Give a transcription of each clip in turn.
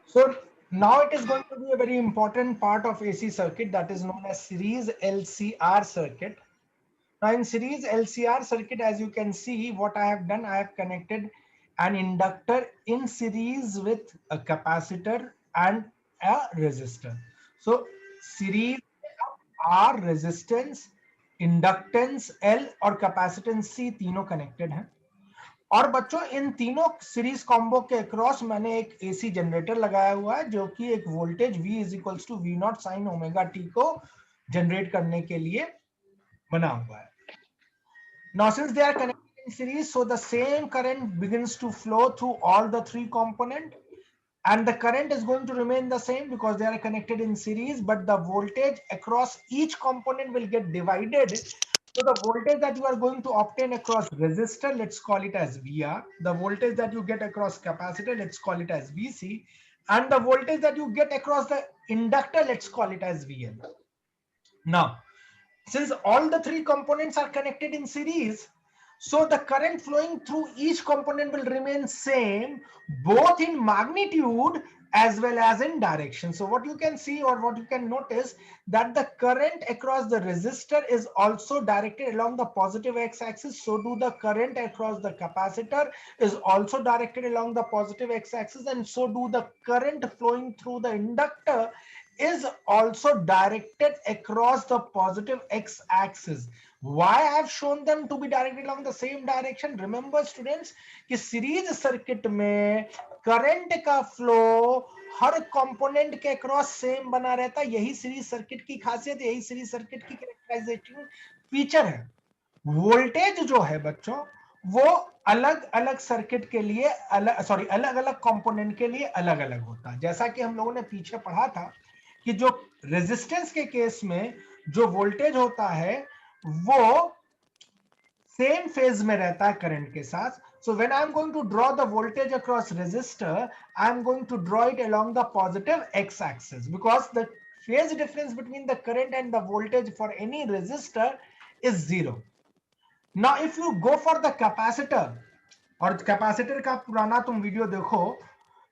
So now it is going to be a very important part of AC circuit that is known as series LCR circuit. Now in series LCR circuit, as you can see, what I have done, I have connected an inductor in series with a capacitor and a resistor. So series R, resistance, inductance L और capacitance C तीनों connected हैं. और बच्चों इन तीनों series combo के across मैंने एक AC generator लगाया हुआ है जो कि एक voltage V is equals to V naught sine omega T को जनरेट करने के लिए बना हुआ है. Now since they are connected in series, so the same current begins to flow through all the three components, and the current is going to remain the same because they are connected in series, but the voltage across each component will get divided. So the voltage that you are going to obtain across resistor, let's call it as VR. The voltage that you get across capacitor, let's call it as VC. And the voltage that you get across the inductor, let's call it as VL. Now, since all the three components are connected in series, so the current flowing through each component will remain same, both in magnitude as well as in direction. So what you can see or what you can notice that the current across the resistor is also directed along the positive x-axis. So do the current across the capacitor is also directed along the positive x-axis, and so do the current flowing through the inductor is also directed across the positive x-axis. Why I have shown them to be directed along the same direction? Remember students कि series circuit में current का flow हर component के across same बना रहता है. यही series circuit की खासियत, यही सीरीज सर्किट की कैरेक्टराइजेशन फीचर है. वोल्टेज जो है बच्चों वो अलग अलग सर्किट के लिए अलग अलग कंपोनेंट के लिए अलग अलग होता है. जैसा कि हम लोगों ने पीछे पढ़ा था कि जो रेजिस्टेंस के केस में जो वोल्टेज होता है वो सेम फेज में रहता है करंट के साथ. So when I'm going to draw the voltage across resistor, I'm going to draw it along the positive x-axis because the phase difference between the current and the voltage for any resistor is zero. Now if you go for the capacitor, और capacitor का पुराना तुम video देखो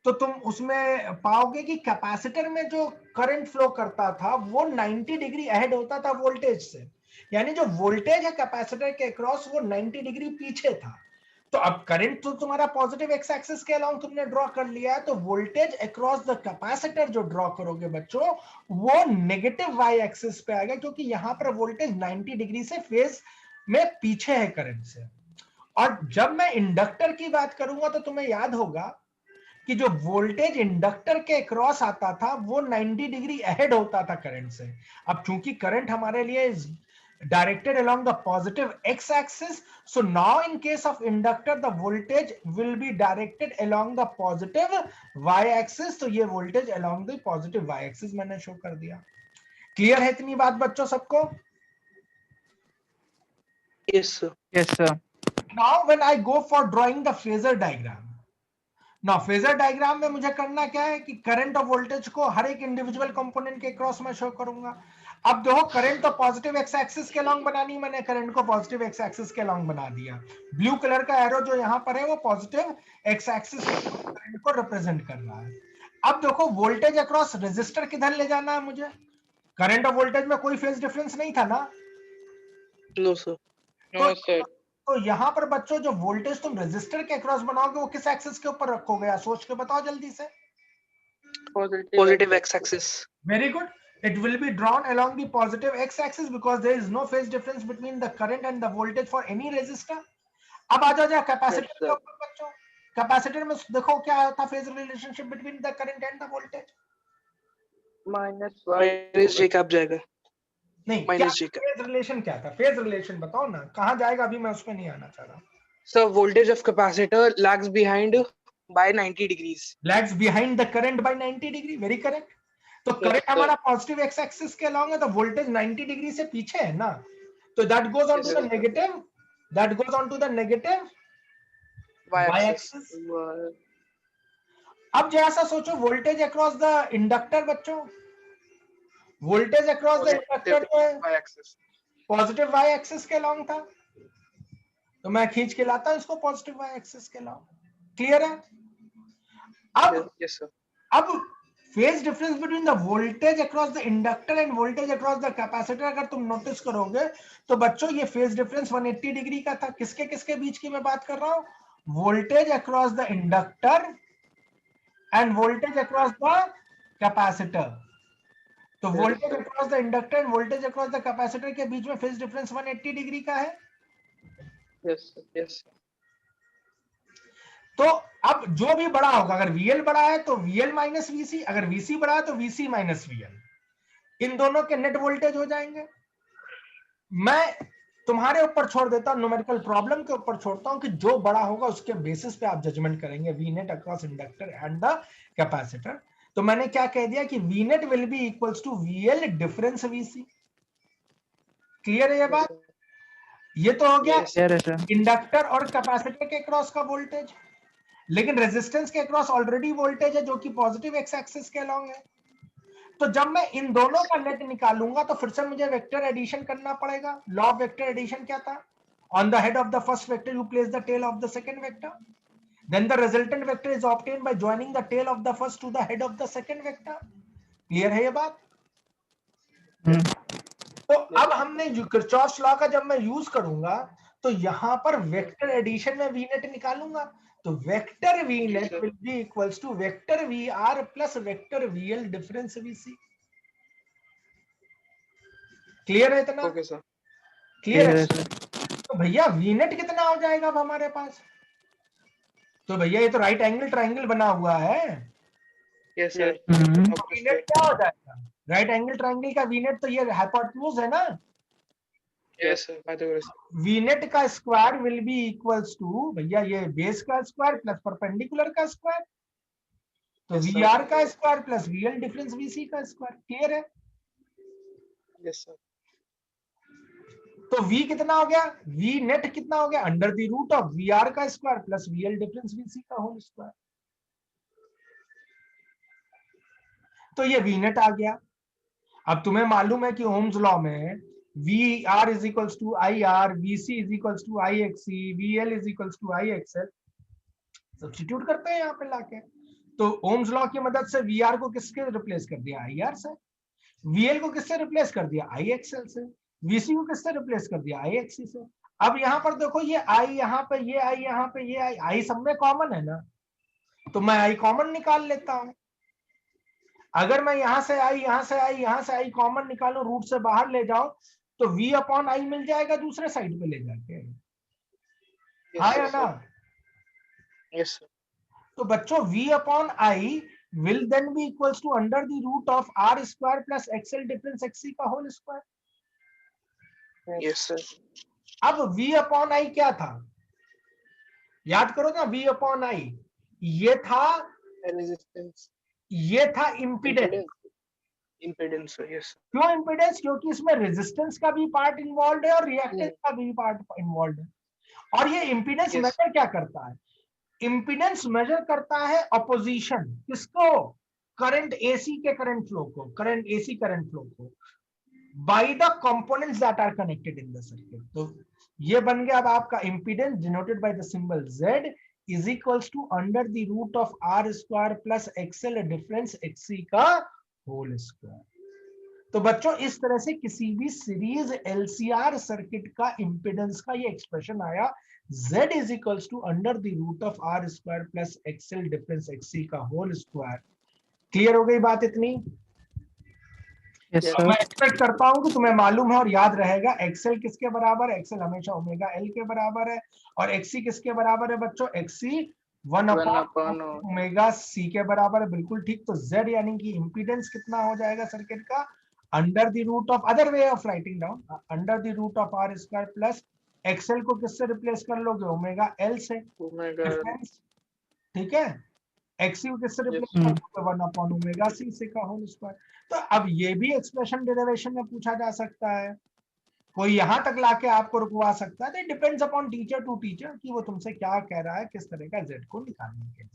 तो तुम उसमें पाओगे कि कैपेसिटर में जो करंट फ्लो करता था वो 90 डिग्री अहेड होता था वोल्टेज से. यानी जो वोल्टेज है कैपेसिटर के अक्रॉस वो 90 डिग्री पीछे था. तो अब करंट तो तुम्हारा पॉजिटिव एक्स एक्सिस के अलाउंग तुमने ड्रॉ कर लिया है, तो वोल्टेज अक्रॉस द कैपेसिटर जो ड्रॉ करोगे बच्चों वो नेगेटिव वाई एक्सिस पे आएगा क्योंकि यहां पर वोल्टेज 90 डिग्री से फेज में पीछे है करंट से. और जब मैं इंडक्टर की बात करूंगा तो तुम्हें याद होगा कि जो वोल्टेज इंडक्टर के क्रॉस आता था वो 90 डिग्री अहेड होता था करंट से. अब चूंकि करंट हमारे लिए directed along the positive x-axis, so now in case of inductor the voltage will be directed along the positive y-axis. तो ये voltage along the positive y-axis मैंने शो कर दिया. क्लियर है इतनी बात बच्चों सबको? Yes, sir. Yes, sir. Now when I go for drawing the phasor diagram, now phasor diagram में मुझे करना क्या है कि करंट और वोल्टेज को हर एक इंडिविजुअल कंपोनेंट के क्रॉस में शो करूंगा. अब देखो करंट तो पॉजिटिव एक्स एक्सिस के लॉन्ग बनानी, मैंने करंट को पॉजिटिव एक्स एक्सिस के लॉन्ग बना दिया. ब्लू कलर का एरो जो यहां पर है वो पॉजिटिव एक्स एक्सिस करंट को रिप्रेजेंट कर रहा है. अब देखो वोल्टेज अक्रॉस रेजिस्टर किधर ले जाना है मुझे. करंट और वोल्टेज में कोई फेज डिफरेंस नहीं था ना. No, sir. No, sir. तो यहां पर बच्चों जो वोल्टेज तुम रेजिस्टर के अक्रॉस बनाओगे वो किस एक्सिस के ऊपर रखोगे, या सोच के बताओ जल्दी से. Positive x-axis. Very good. It will be drawn along the positive x-axis because there is no phase difference between the current and the voltage for any resistor. अब आ जाओ कैपेसिटर के ऊपर बच्चों. कैपेसिटर में देखो क्या था phase relationship between the current and the voltage. Minus j का अब जाएगा. नहीं, Minus j का. फेज रिलेशन क्या था, फेज रिलेशन बताओ ना, कहां जाएगा, अभी मैं उसमें नहीं आना चाह रहा. So voltage of capacitor lags behind by 90 degrees. Lags behind the current by 90 degree. Very correct. तो करंट हमारा पॉजिटिव एक्स एक्सिस के अलोंग है तो वोल्टेज 90 डिग्री से पीछे है ना, तो that goes on to the negative, that goes on to the negative y axis. अब जैसा सोचो वोल्टेज अक्रॉस द इंडक्टर बच्चों, वोल्टेज अक्रॉस द इंडक्टर जो है पॉजिटिव y एक्सिस के अलोंग था, तो मैं खींच के लाता हूं इसको पॉजिटिव y एक्सिस के अलोंग. क्लियर है? अब Yes, sir. अब phase difference between the voltage across the inductor and voltage across the capacitor अगर तुम नोटिस करोगे तो बच्चों ये फेज डिफरेंस 180 डिग्री का था। किसके किसके बीच की मैं बात कर रहा हूं? Voltage across the inductor and voltage across the capacitor. तो voltage across the inductor and voltage across the capacitor के बीच में फेज डिफरेंस 180 डिग्री का है। Yes yes. तो अब जो भी बड़ा होगा, अगर VL बड़ा है तो VL माइनस VC, अगर VC बड़ा है तो VC माइनस VL, इन दोनों के नेट वोल्टेज हो जाएंगे। मैं तुम्हारे ऊपर छोड़ देता हूं, न्यूमेरिकल प्रॉब्लम के ऊपर छोड़ता हूं कि जो बड़ा होगा उसके बेसिस पे आप जजमेंट करेंगे, V net across inductor and the capacitor. तो मैंने क्या कह दिया कि V net will be equals to VL difference VC। Clear है ये बात? ये तो हो गया इंडक्टर और कैपेसिटर के क्रॉस का वोल्टेज, लेकिन रेजिस्टेंस के क्रॉस ऑलरेडी वोल्टेज है जो कि पॉजिटिव एक्स एक्सिस के अलोंग है। तो जब मैं इन दोनों का नेट निकालूंगा तो फिर से मुझे वेक्टर एडिशन करना पड़ेगा। लॉ ऑफ वेक्टर एडिशन क्या था? On the head of the first vector you place the tail of the second vector, then the resultant vector is obtained by joining the tail of the first to the head of the second vector. Clear है ये बात? तो अब हमने Kirchhoff's law का जब मैं use करूंगा तो यहां पर वेक्टर एडिशन में वी नेट निकालूंगा। तो vector V net will be equals to vector V R plus vector V L difference V C. Clear है इतना? Okay sir. क्लियर है? तो भैया वी नेट कितना हो जाएगा अब हमारे पास? तो भैया ये तो राइट एंगल ट्राइंगल बना हुआ है। Yes sir. तो वी नेट क्या हो जाएगा? राइट एंगल ट्राइंगल का वी नेट तो ये हाइपोटेन्यूज है ना। Yes sir. वी नेट का square will be equals to भैया ये बेस का स्क्वायर प्लस परपेंडिकुलर का स्क्वायर, तो वी आर का square plus V L difference V C का स्क्वायर। क्लियर है? Yes sir. तो v कितना हो गया? v नेट कितना हो गया? Under the root of V R का square plus V L difference V C का होल स्क्वायर। तो ये v नेट आ गया। अब तुम्हें मालूम है कि ओम्स लॉ में V R is equals to I R, V C is equals to I X C, V L is equals to I X L. Substitute करते हैं यहाँ पे लाके। तो ओम्स लॉ की मदद से वी आर को किसके रिप्लेस कर दिया? आई आर से। वीएल को किससे रिप्लेस कर दिया? आई एक्सएल से। वीसी को किससे रिप्लेस कर दिया? आई एक्सी से। अब यहां पर देखो ये आई यहाँ पे, ये आई यहाँ पे, ये आई सब में कॉमन है ना, तो मैं आई कॉमन निकाल लेता हूं। अगर मैं यहां से आई, यहां से आई, यहां से आई कॉमन निकालू, रूट से बाहर ले जाओ तो v अपॉन आई मिल जाएगा दूसरे साइड पे ले जाके। हाँ या ना? Yes sir. तो बच्चों v upon I will then be equals to under the root of r square plus xl difference xc का होल स्क्वायर। Yes sir. अब v अपॉन आई क्या था? याद करो ना, v अपॉन आई ये था रेजिस्टेंस, ये था इम्पीडेंस। इम्पीडेंस। यस। क्यों इम्पीडेंस? क्योंकि इसमें रेजिस्टेंस का भी पार्ट इन्वॉल्व है और रिएक्टेंस का भी पार्ट इन्वॉल्व है। और ये इम्पीडेंस मेजर क्या करता है? इम्पीडेंस मेजर करता है अपोजिशन। किसको? करंट एसी के करंट फ्लो को, करंट एसी करंट फ्लो को by the components that are connected in the circuit. तो ये बन गया अब आपका impedance denoted by the symbol Z is equals to under the root of R square plus XL difference XC का whole square. तो बच्चों इस तरह से किसी भी सीरीज एलसीआर सर्किट का इंपेडेंस का ये एक्सप्रेशन आया, Z is equals to under the root of R square plus XL difference XC का होल स्क्वायर। क्लियर हो गई बात इतनी? यस मैं एक्सपेक्ट करता हूं कि तुम्हें मालूम है और याद रहेगा एक्सएल किसके बराबर है? एक्सएल हमेशा ओमेगा एल के बराबर है। और एक्सी किसके बराबर है बच्चों? एक्सी 1 ओमेगा सी के बराबर है। बिल्कुल ठीक। तो Z यानी कि इंपीडेंस कितना हो जाएगा सर्किट का? Under the root of, other way of writing down, under the root of R square plus XL को किससे रिप्लेस कर लोगे? ओमेगा एल से। ठीक है। एक्सी को किससे रिप्लेस कर लोगे? 1 अपॉन ओमेगा सी से का होल स्क्वायर। तो अब ये भी एक्सप्रेशन डेरिवेशन में पूछा जा सकता है, कोई यहां तक लाके आपको रुकवा सकता है। तो depends upon teacher to teacher कि वो तुमसे क्या कह रहा है, किस तरह का Z को निकालने के लिए।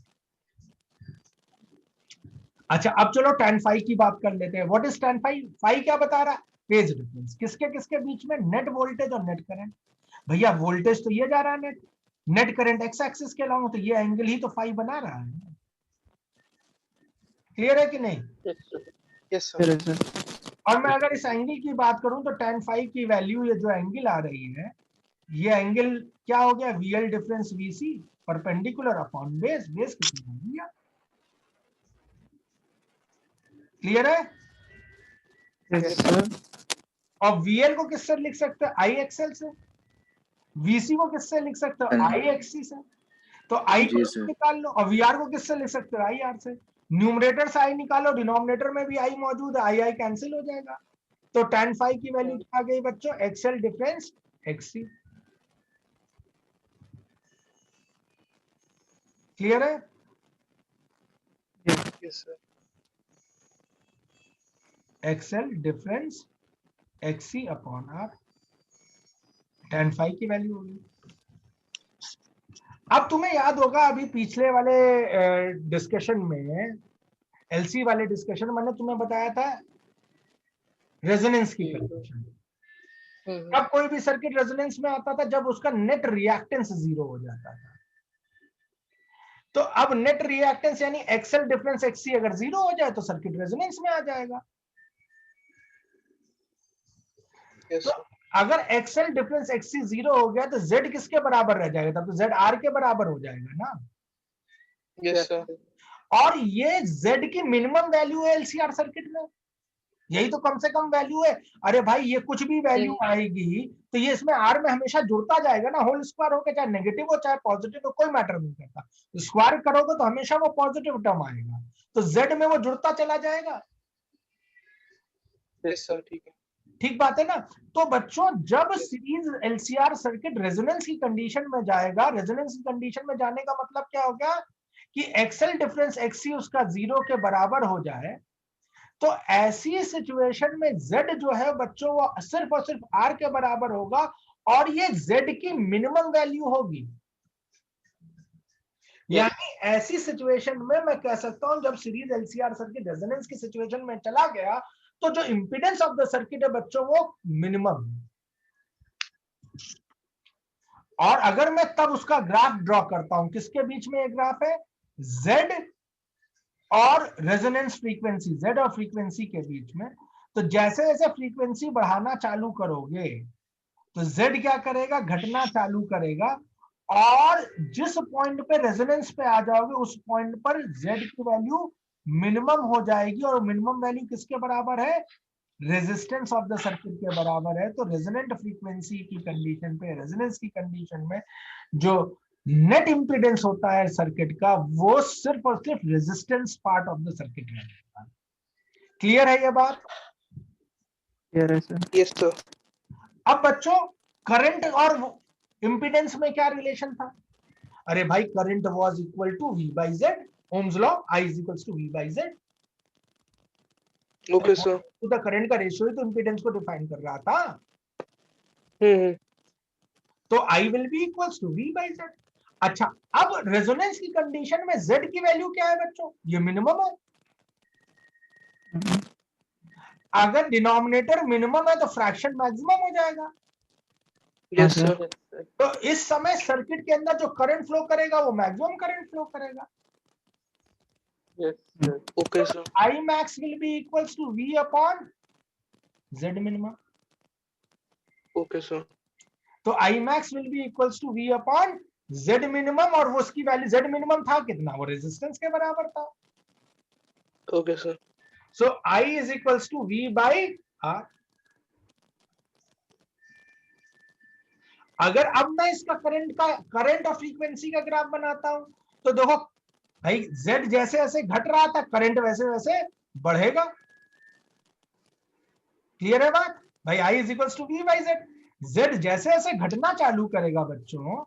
अच्छा अब चलो tan फाई की बात कर लेते हैं। What is tan phi? Phi क्या बता रहा है? Phase difference. किसके किसके बीच में? नेट वोल्टेज और नेट करंट। भैया वोल्टेज तो ये जा रहा है net, net current X axis के अलावा, तो ये एंगल ही तो फाई बना रहा है। क्लियर है कि नहीं? Yes sir. Yes, sir. और मैं अगर इस एंगल की बात करूं तो tan phi की वैल्यू, ये जो एंगल आ रही है, ये एंगल क्या हो गया? VL difference VC perpendicular upon base. Base कितना हो गया? क्लियर है? Yes, sir. और VL को किससे लिख सकते हैं? IXL से। VC को किससे लिख सकते हो? IXC से। तो I को निकाल लो, और VR को किससे लिख सकते हो? IR से। न्यूमरेटर से I निकालो, डिनोमिनेटर में भी I मौजूद है, I कैंसिल हो जाएगा। तो tan phi की वैल्यू क्या आ गई बच्चों? XL difference XC। क्लियर है? Yes sir. XL difference XC upon R, tan phi की वैल्यू होगी। अब तुम्हें याद होगा अभी पिछले वाले डिस्कशन में, एलसी वाले डिस्कशन में मैंने तुम्हें बताया था रेजोनेंस की कंडीशन। अब कोई भी सर्किट रेजोनेंस में आता था जब उसका नेट रिएक्टेंस 0 हो जाता था। तो अब नेट रिएक्टेंस यानी एक्सएल डिफरेंस एक्ससी अगर 0 हो जाए तो सर्किट रेजोनेंस में आ जाएगा। यस तो अगर एक्सएल डिफरेंस एक्ससी 0 हो गया तो जेड किसके बराबर रह जाएगा? तब तो जेड आर के बराबर हो जाएगा ना। Yes sir. और ये जेड की मिनिमम वैल्यू है एलसीआर सर्किट में, यही तो कम से कम वैल्यू है। अरे भाई ये कुछ भी वैल्यू आएगी तो ये इसमें आर में हमेशा जुड़ता जाएगा ना, होल स्क्वायर हो के, चाहे नेगेटिव हो चाहे पॉजिटिव हो, कोई मैटर नहीं करता। स्क्वायर करोगे तो हमेशा वो पॉजिटिव टर्म आएगा, तो जेड में वो जुड़ता चला जाएगा। यस सर, ठीक है। ठीक बात है ना। तो बच्चों जब सीरीज एलसीआर सर्किट रेजोनेंस की कंडीशन में जाएगा, रेजोनेंस की कंडीशन में जाने का मतलब क्या हो गया कि एक्सएल डिफरेंस एक्ससी उसका 0 के बराबर हो जाए, तो ऐसी सिचुएशन में Z जो है बच्चों वो सिर्फ और सिर्फ R के बराबर होगा, और ये Z की मिनिमम वैल्यू होगी। यानी ऐसी सिचुएशन में मैं कह सकता हूं जब सीरीज एलसीआर सर्किट रेजोनेंस की सिचुएशन में चला गया तो जो इंपीडेंस ऑफ द सर्किट है बच्चों वो मिनिमम है। और अगर मैं तब उसका ग्राफ ड्रॉ करता हूं, किसके बीच में एक ग्राफ है? Z और रेजोनेंस फ्रीक्वेंसी, Z और फ्रीक्वेंसी के बीच में। तो जैसे जैसे फ्रीक्वेंसी बढ़ाना चालू करोगे तो Z क्या करेगा? घटना चालू करेगा, और जिस पॉइंट पे रेजोनेंस पे आ जाओगे उस पॉइंट पर Z की वैल्यू मिनिमम हो जाएगी, और मिनिमम वैल्यू किसके बराबर है? रेजिस्टेंस ऑफ द सर्किट के बराबर है। तो रेजोनेंट फ्रीक्वेंसी की कंडीशन पे, रेजोनेंस की कंडीशन में जो नेट इंपीडेंस होता है सर्किट का वो सिर्फ और सिर्फ resistance part of the circuit है। क्लियर है ये बात? Clear है सर. Yes sir. अब बच्चों करंट और इंपीडेंस में क्या रिलेशन था? अरे भाई current was equal to V by Z, Ohm's law, I is equal to V by Z. Okay sir. तो द करंट का रेशियो ही तो इंपीडेंस को डिफाइन कर रहा था। तो I will be equals to V by Z. अच्छा, अब रेजोनेंस की कंडीशन में Z की वैल्यू क्या है बच्चों? ये मिनिमम है। अगर डिनोमिनेटर मिनिमम है तो फ्रैक्शन मैक्सिमम हो जाएगा। Yes sir. तो इस समय सर्किट के अंदर जो करंट फ्लो करेगा वो मैक्सिमम करंट फ्लो करेगा। Okay sir. I max will be equals to V upon Z minimum. Okay sir. तो I max will be equals to V upon Z minimum, और वो उसकी वैल्यू Z minimum था कितना? वो रेजिस्टेंस के बराबर था। Okay sir. So I is equals to V by R. अगर अब मैं इसका करंट और फ्रीक्वेंसी का ग्राफ बनाता हूं तो देखो भाई Z जैसे जैसे घट रहा था करंट वैसे वैसे बढ़ेगा। क्लियर है बात? भाई I is equals to V by Z, Z जैसे जैसे घटना चालू करेगा बच्चों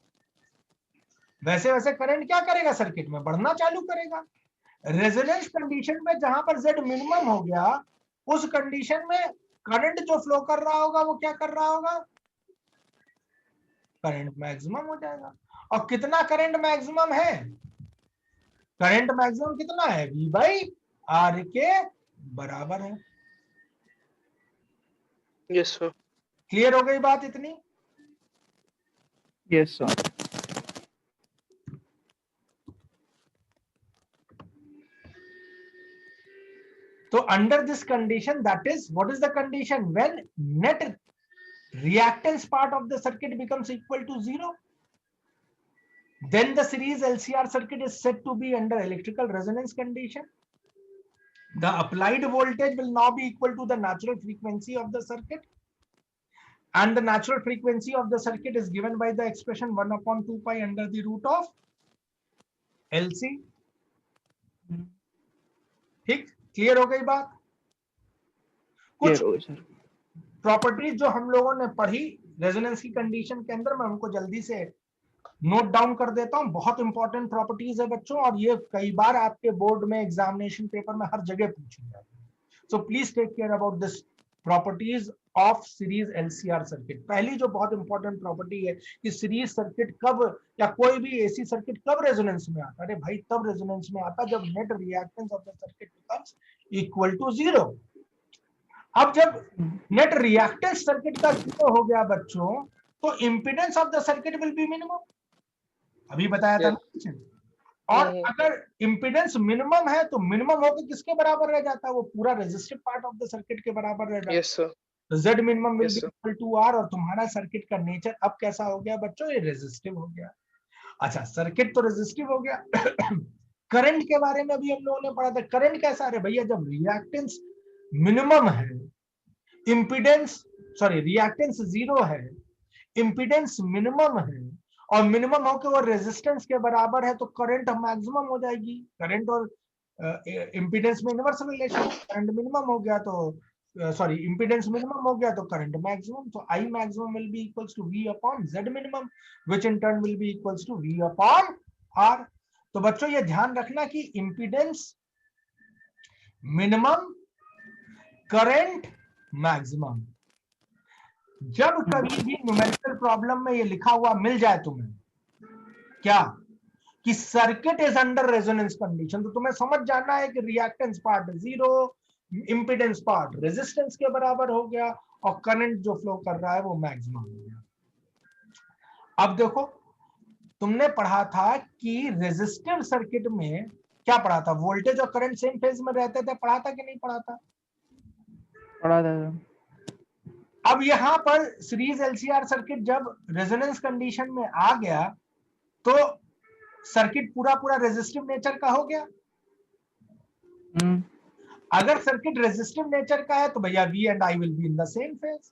वैसे वैसे करंट क्या करेगा? सर्किट में बढ़ना चालू करेगा। रेजोनेंस कंडीशन में जहां पर Z मिनिमम हो गया उस कंडीशन में करंट जो फ्लो कर रहा होगा वो क्या कर रहा होगा? करंट मैक्सिमम हो जाएगा। और कितना करंट मैक्सिमम है? करंट मैक्सिमम कितना है? V बाई R के बराबर है। Yes sir. क्लियर हो गई बात इतनी? Yes sir. So under this condition, that is, what is the condition? When net reactance part of the circuit becomes equal to 0, then the series LCR circuit is said to be under electrical resonance condition. The applied voltage will now be equal to the natural frequency of the circuit, and the natural frequency of the circuit is given by the expression 1/2 pi under the root of LC. ठीक, clear हो गई बात? कुछ Clear हो sir. Properties जो हम लोगों ने पढ़ी रेजोनेंस की कंडीशन के अंदर, मैं उनको जल्दी से नोट डाउन कर देता हूं. बहुत इंपॉर्टेंट प्रॉपर्टीज है बच्चों, और ये कई बार आपके बोर्ड में एग्जामिनेशन पेपर में हर जगह पूछी जाती है. So please take care about this properties of series LCR circuit. पहली जो बहुत इंपॉर्टेंट प्रॉपर्टी है कि सीरीज सर्किट कब, या कोई भी एसी सर्किट कब रेजोनेंस में आता है? अरे भाई, तब रेजोनेंस में आता जब net reactance of the circuit becomes equal to 0. अब जब नेट रिएक्टेंस सर्किट का 0 हो गया बच्चों, तो impedance of the circuit will be minimum. अभी बताया था ना. और अगर इंपीडेंस मिनिमम है तो मिनिमम होकर किसके बराबर रह जाता है? वो पूरा resistive part of the circuit के बराबर रह जाता है. Yes sir. तो Z minimum will Yes, be sir. Equal to R, और तुम्हारा सर्किट का नेचर अब कैसा हो गया बच्चों? ये रेजिस्टिव हो गया. अच्छा, सर्किट तो रेजिस्टिव हो गया. करंट के बारे में अभी हम लोगों ने पढ़ा था. करंट कैसा है भैया? जब रिएक्टेंस मिनिमम है, इंपीडेंस रिएक्टेंस 0 है, इंपीडेंस मिनिमम है, और मिनिमम होकर वो रेजिस्टेंस के बराबर है, तो करंट मैक्सिमम हो जाएगी. करंट और इंपीडेंस में इनवर्स रिलेशन. करंट मिनिमम हो गया तो इंपीडेंस मिनिमम हो गया तो करंट मैक्सिमम. तो I maximum will be equals to V upon Z minimum, which in turn will be equals to V upon R. तो बच्चों ये ध्यान रखना कि इंपीडेंस मिनिमम, करंट मैक्सिमम. जब कभी भी न्यूमेरिकल प्रॉब्लम में ये लिखा हुआ मिल जाए तुम्हें, क्या कि circuit is under resonance condition, तो तुम्हें समझ जाना है कि reactance part 0, impedance part resistance के बराबर हो गया, और करंट जो फ्लो कर रहा है वो मैक्सिमम हो गया. अब देखो, तुमने पढ़ा था कि रेजिस्टिव सर्किट में क्या पढ़ा था? वोल्टेज और करंट सेम फेज में रहते थे. पढ़ा था कि नहीं पढ़ा था? पढ़ा था. अब यहां पर सीरीज एलसीआर सर्किट जब रेजोनेंस कंडीशन में आ गया, तो सर्किट पूरा रेजिस्टिव नेचर का हो गया. अगर सर्किट रेजिस्टिव नेचर का है तो भैया V and I will be in the same phase.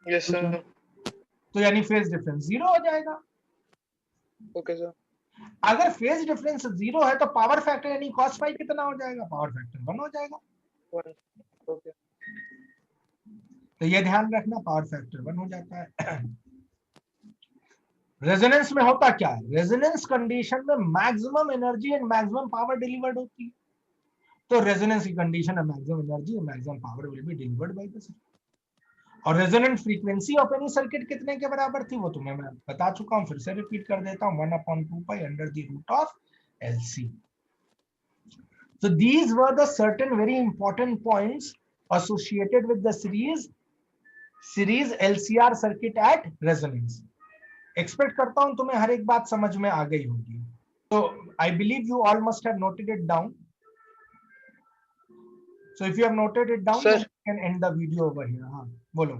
Yes sir. तो यानी फेज डिफरेंस 0 हो जाएगा. Okay sir. अगर फेज डिफरेंस 0 है तो पावर फैक्टर यानी cos फाई कितना हो जाएगा? पावर फैक्टर 1 हो जाएगा. 1. ओके. तो ये ध्यान रखना, पावर फैक्टर 1 हो जाता है. रेजोनेंस में होता क्या है? रेजोनेंस कंडीशन में maximum energy and maximum power delivered होती है. तो रेजोनेंस की कंडीशन है maximum energy and maximum power will be delivered by the circuit. और resonant frequency of any circuit कितने के बराबर थी? वो तुम्हें मैं बता चुका हूं, फिर से रिपीट कर देता हूं. 1/2 pi under the root of LC. So these were the certain very important points associated with the series LCR circuit at resonance. Expect करता हूं तुम्हें हर एक बात समझ में आ गई होगी. तो I believe you all must have noted it down. So if you have noted it down, Sir. then you can end the video over here. हाँ, बोलो.